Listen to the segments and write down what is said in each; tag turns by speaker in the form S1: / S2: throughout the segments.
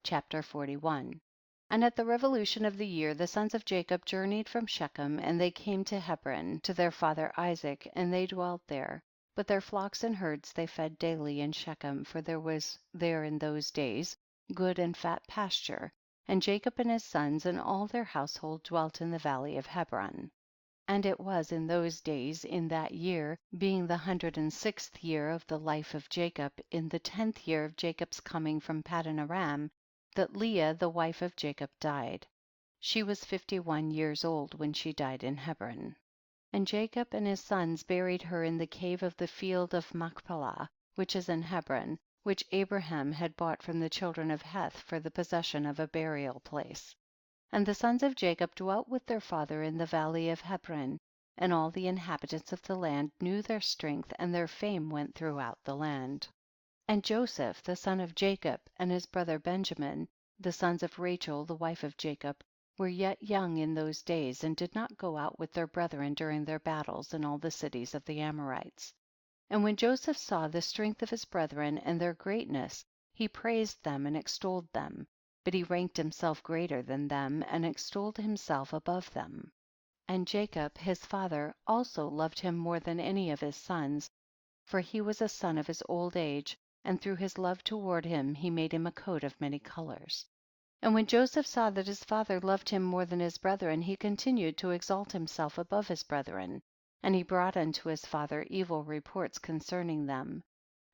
S1: Chapter 41. And at the revolution of the year the sons of Jacob journeyed from Shechem, and they came to Hebron to their father Isaac, and they dwelt there. But their flocks and herds they fed daily in Shechem, for there was there in those days good and fat pasture. And Jacob and his sons and all their household dwelt in the valley of Hebron. And it was in those days, in that year, being the 106th year of the life of Jacob, in the 10th year of Jacob's coming from Paddan Aram, that Leah the wife of Jacob died. She was 51 years old when she died in Hebron. And Jacob and his sons buried her in the cave of the field of Machpelah, which is in Hebron, which Abraham had bought from the children of Heth for the possession of a burial place. And the sons of Jacob dwelt with their father in the valley of Hebron, and all the inhabitants of the land knew their strength, and their fame went throughout the land. And Joseph the son of Jacob and his brother Benjamin, the sons of Rachel the wife of Jacob, were yet young in those days, and did not go out with their brethren during their battles in all the cities of the Amorites. And when Joseph saw the strength of his brethren and their greatness, he praised them and extolled them, but he ranked himself greater than them, and extolled himself above them. And Jacob his father also loved him more than any of his sons, for he was a son of his old age, and through his love toward him he made him a coat of many colors. And when Joseph saw that his father loved him more than his brethren, he continued to exalt himself above his brethren, and he brought unto his father evil reports concerning them.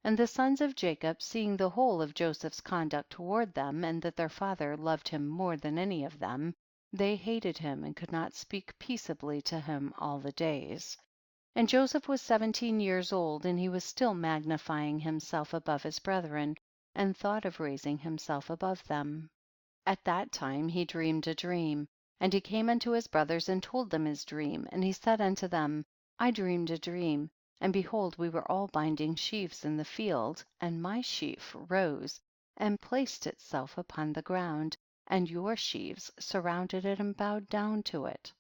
S1: And the sons of Jacob, seeing the whole of Joseph's conduct toward them, and that their father loved him more than any of them, they hated him and could not speak peaceably to him all the days. And Joseph was 17 years old, and he was still magnifying himself above his brethren, and thought of raising himself above them. At that time he dreamed a dream, and he came unto his brothers and told them his dream, and he said unto them, I dreamed a dream, and behold we were all binding sheaves in the field, and my sheaf rose and placed itself upon the ground, and your sheaves surrounded it and bowed down to it.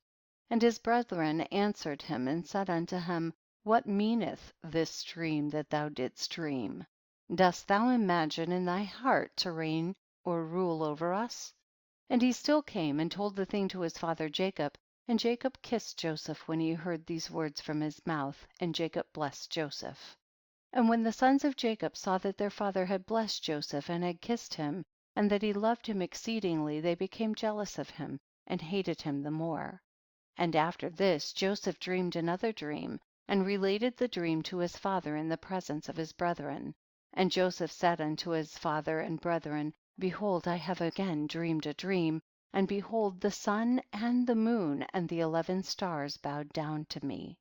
S1: And his brethren answered him and said unto him, What meaneth this dream that thou didst dream? Dost thou imagine in thy heart to reign or rule over us? And he still came and told the thing to his father Jacob, and Jacob kissed Joseph when he heard these words from his mouth, and Jacob blessed Joseph. And when the sons of Jacob saw that their father had blessed Joseph and had kissed him, and that he loved him exceedingly, they became jealous of him and hated him the more. And after this Joseph dreamed another dream, and related the dream to his father in the presence of his brethren. And Joseph said unto his father and brethren, Behold, I have again dreamed a dream, and behold the sun and the moon and the 11 stars bowed down to me.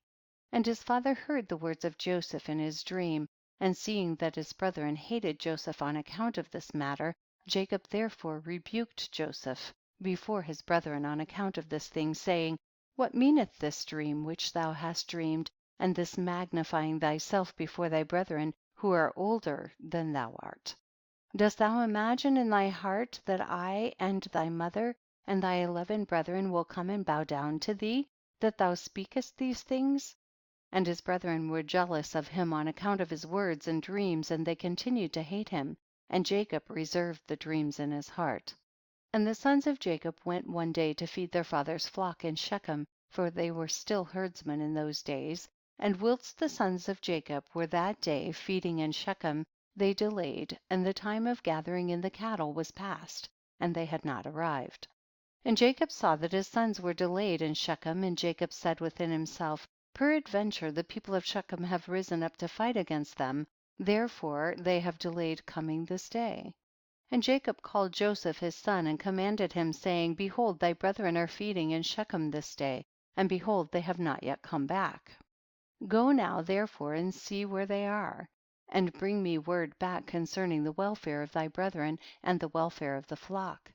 S1: And his father heard the words of Joseph in his dream, and seeing that his brethren hated Joseph on account of this matter, Jacob therefore rebuked Joseph before his brethren on account of this thing, saying, What meaneth this dream which thou hast dreamed, and this magnifying thyself before thy brethren who are older than thou art? Dost thou imagine in thy heart that I and thy mother and thy 11 brethren will come and bow down to thee, that thou speakest these things? And his brethren were jealous of him on account of his words and dreams, and they continued to hate him, and Jacob reserved the dreams in his heart. And the sons of Jacob went one day to feed their father's flock in Shechem, for they were still herdsmen in those days, and whilst the sons of Jacob were that day feeding in Shechem, they delayed, and the time of gathering in the cattle was past, and they had not arrived. And Jacob saw that his sons were delayed in Shechem, and Jacob said within himself, Peradventure the people of Shechem have risen up to fight against them, therefore they have delayed coming this day. And Jacob called Joseph his son, and commanded him, saying, Behold, thy brethren are feeding in Shechem this day, and behold, they have not yet come back. Go now therefore and see where they are, and bring me word back concerning the welfare of thy brethren and the welfare of the flock.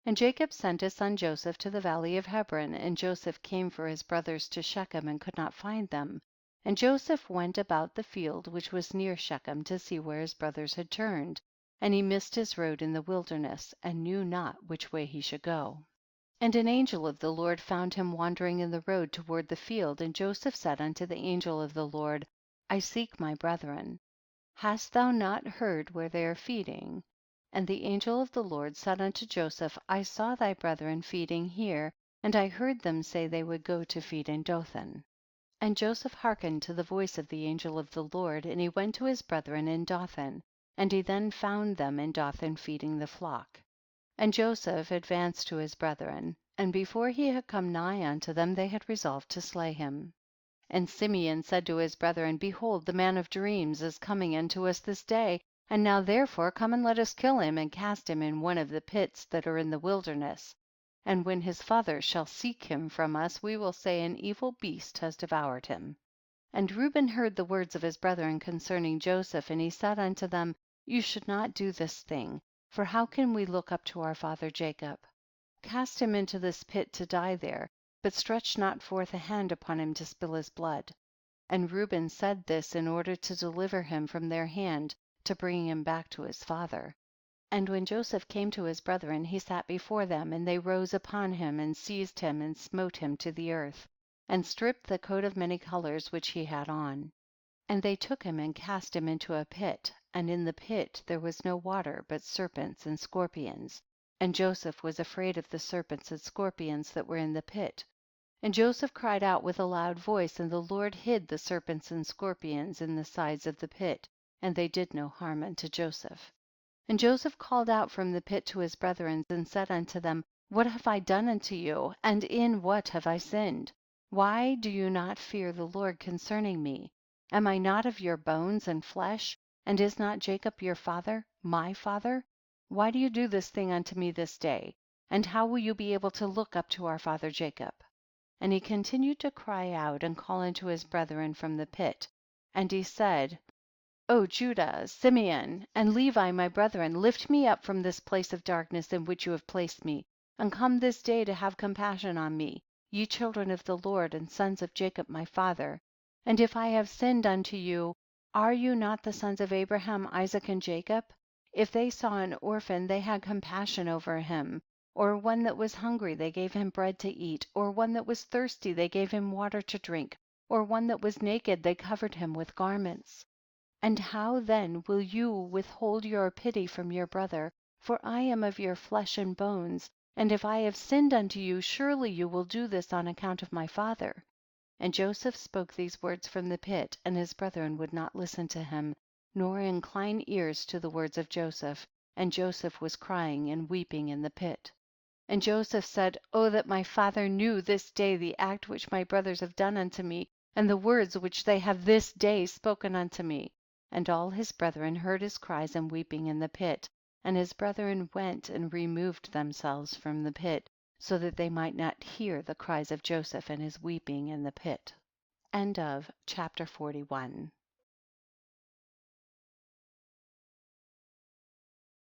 S1: And Jacob sent his son Joseph to the valley of Hebron, and Joseph came for his brothers to Shechem and could not find them. And Joseph went about the field which was near Shechem to see where his brothers had turned, and he missed his road in the wilderness, and knew not which way he should go. And an angel of the Lord found him wandering in the road toward the field, and Joseph said unto the angel of the Lord, I seek my brethren. Hast thou not heard where they are feeding? And the angel of the Lord said unto Joseph, I saw thy brethren feeding here, and I heard them say they would go to feed in Dothan. And Joseph hearkened to the voice of the angel of the Lord, and he went to his brethren in Dothan, and he then found them in Dothan feeding the flock. And Joseph advanced to his brethren, and before he had come nigh unto them they had resolved to slay him. And Simeon said to his brethren, behold, the man of dreams is coming unto us this day, and now therefore come and let us kill him and cast him in one of the pits that are in the wilderness. And when his father shall seek him from us, we will say an evil beast has devoured him. And Reuben heard the words of his brethren concerning Joseph, and he said unto them, you should not do this thing, for how can we look up to our father Jacob? Cast him into this pit to die there, but stretch not forth a hand upon him to spill his blood. And Reuben said this in order to deliver him from their hand, to bring him back to his father. And when Joseph came to his brethren, he sat before them, and they rose upon him, and seized him, and smote him to the earth, and stripped the coat of many colors which he had on. And they took him and cast him into a pit, and in the pit there was no water, but serpents and scorpions. And Joseph was afraid of the serpents and scorpions that were in the pit. And Joseph cried out with a loud voice, and the Lord hid the serpents and scorpions in the sides of the pit, and they did no harm unto Joseph. And Joseph called out from the pit to his brethren, and said unto them, what have I done unto you, and in what have I sinned? Why do you not fear the Lord concerning me? Am I not of your bones and flesh? And is not Jacob your father, my father? Why do you do this thing unto me this day? And how will you be able to look up to our father Jacob? And he continued to cry out and call unto his brethren from the pit. And he said, O Judah, Simeon, and Levi my brethren, lift me up from this place of darkness in which you have placed me, and come this day to have compassion on me, ye children of the Lord, and sons of Jacob my father. And if I have sinned unto you, are you not the sons of Abraham, Isaac, and Jacob? If they saw an orphan, they had compassion over him, or one that was hungry, they gave him bread to eat, or one that was thirsty, they gave him water to drink, or one that was naked, they covered him with garments. And how then will you withhold your pity from your brother? For I am of your flesh and bones, and if I have sinned unto you, surely you will do this on account of my father. And Joseph spoke these words from the pit, and his brethren would not listen to him, nor incline ears to the words of Joseph, and Joseph was crying and weeping in the pit. And Joseph said, oh, that my father knew this day the act which my brothers have done unto me, and the words which they have this day spoken unto me. And all his brethren heard his cries and weeping in the pit, and his brethren went and removed themselves from the pit, so that they might not hear the cries of Joseph and his weeping in the pit. End of chapter 41.